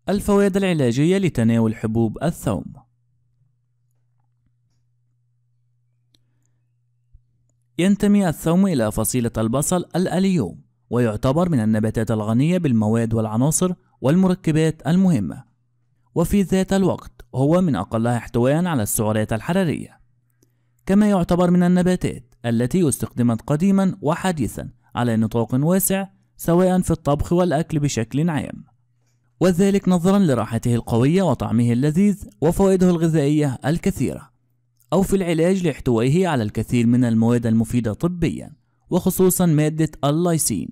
الفوائد العلاجية لتناول حبوب الثوم. ينتمي الثوم إلى فصيلة البصل الأليوم، ويعتبر من النباتات الغنية بالمواد والعناصر والمركبات المهمة، وفي ذات الوقت هو من أقلها احتواء على السعرات الحرارية. كما يعتبر من النباتات التي استخدمت قديما وحديثا على نطاق واسع، سواء في الطبخ والأكل بشكل عام، وذلك نظرا لراحته القوية وطعمه اللذيذ وفوائده الغذائية الكثيرة، أو في العلاج لاحتوائه على الكثير من المواد المفيدة طبيا، وخصوصا مادة اللايسين.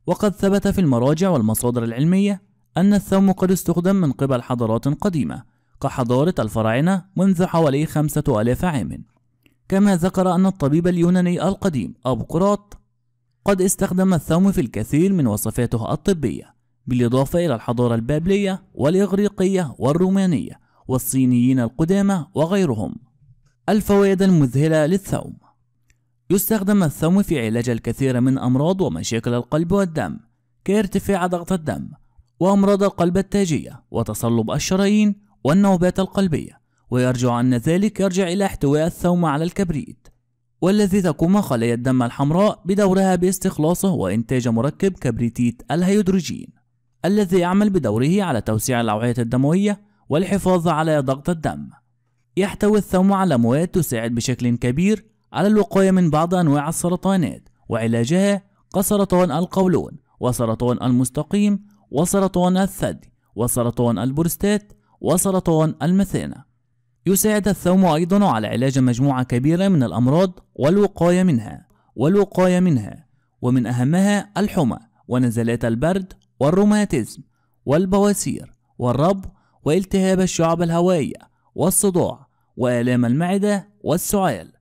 وقد ثبت في المراجع والمصادر العلمية أن الثوم قد استخدم من قبل حضارات قديمة كحضارة الفراعنة منذ حوالي 5000 عام. كما ذكر أن الطبيب اليوناني القديم أبوقراط قد استخدم الثوم في الكثير من وصفاته الطبية، بالإضافة إلى الحضارة البابلية والإغريقية والرومانية والصينيين القدامى وغيرهم. الفوائد المذهلة للثوم: يستخدم الثوم في علاج الكثير من أمراض ومشاكل القلب والدم، كارتفاع ضغط الدم وأمراض القلب التاجية وتصلب الشرايين والنوبات القلبية. ويرجع أن ذلك يرجع إلى احتواء الثوم على الكبريت، والذي تقوم خلايا الدم الحمراء بدورها باستخلاصه وإنتاج مركب كبريتيت الهيدروجين، الذي يعمل بدوره على توسيع الأوعية الدموية والحفاظ على ضغط الدم. يحتوي الثوم على مواد تساعد بشكل كبير على الوقاية من بعض أنواع السرطانات وعلاجها، كسرطان القولون وسرطان المستقيم وسرطان الثدي وسرطان البروستات وسرطان المثانة. يساعد الثوم أيضا على علاج مجموعة كبيرة من الأمراض والوقاية منها، ومن أهمها الحمى ونزلات البرد والروماتيزم والبواسير والربو والتهاب الشعب الهوائية والصداع وآلام المعدة والسعال،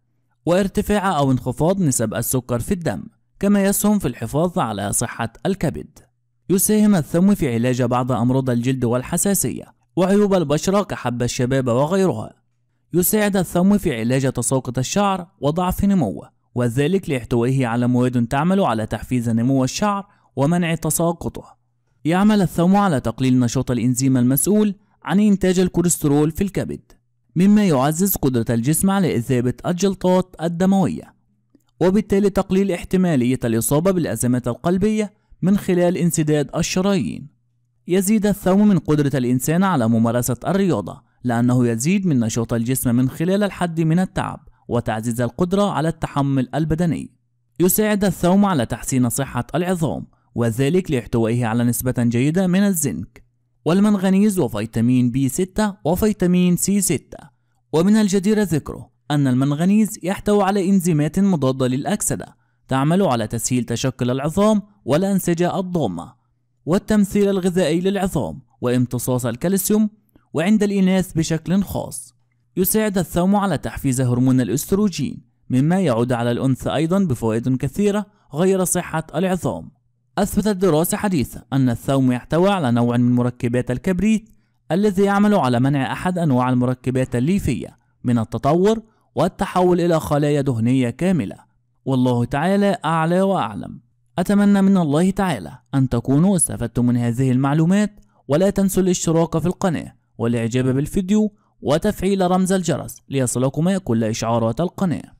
وارتفاع أو انخفاض نسب السكر في الدم، كما يسهم في الحفاظ على صحة الكبد. يساهم الثوم في علاج بعض أمراض الجلد والحساسية وعيوب البشرة كحب الشباب وغيرها. يساعد الثوم في علاج تساقط الشعر وضعف نموه، وذلك لاحتوائه على مواد تعمل على تحفيز نمو الشعر ومنع تساقطه. يعمل الثوم على تقليل نشاط الإنزيم المسؤول عن إنتاج الكوليسترول في الكبد، مما يعزز قدرة الجسم على إذابة الجلطات الدموية، وبالتالي تقليل احتمالية الإصابة بالأزمات القلبية من خلال انسداد الشرايين. يزيد الثوم من قدرة الإنسان على ممارسة الرياضة، لأنه يزيد من نشاط الجسم من خلال الحد من التعب وتعزيز القدرة على التحمل البدني. يساعد الثوم على تحسين صحة العظام، وذلك لاحتوائه على نسبة جيدة من الزنك والمنغنيز وفيتامين B6 وفيتامين C6. ومن الجدير ذكره أن المنغنيز يحتوي على إنزيمات مضادة للأكسدة تعمل على تسهيل تشكل العظام والأنسجة الضامة والتمثيل الغذائي للعظام وامتصاص الكالسيوم، وعند الإناث بشكل خاص. يساعد الثوم على تحفيز هرمون الأستروجين، مما يعود على الأنثى أيضا بفوائد كثيرة غير صحة العظام. أثبتت دراسة حديثة أن الثوم يحتوي على نوع من مركبات الكبريت الذي يعمل على منع أحد أنواع المركبات الليفية من التطور والتحول إلى خلايا دهنية كاملة. والله تعالى أعلى وأعلم. أتمنى من الله تعالى أن تكونوا استفدتم من هذه المعلومات، ولا تنسوا الاشتراك في القناة والإعجاب بالفيديو وتفعيل رمز الجرس ليصلكما كل إشعارات القناة.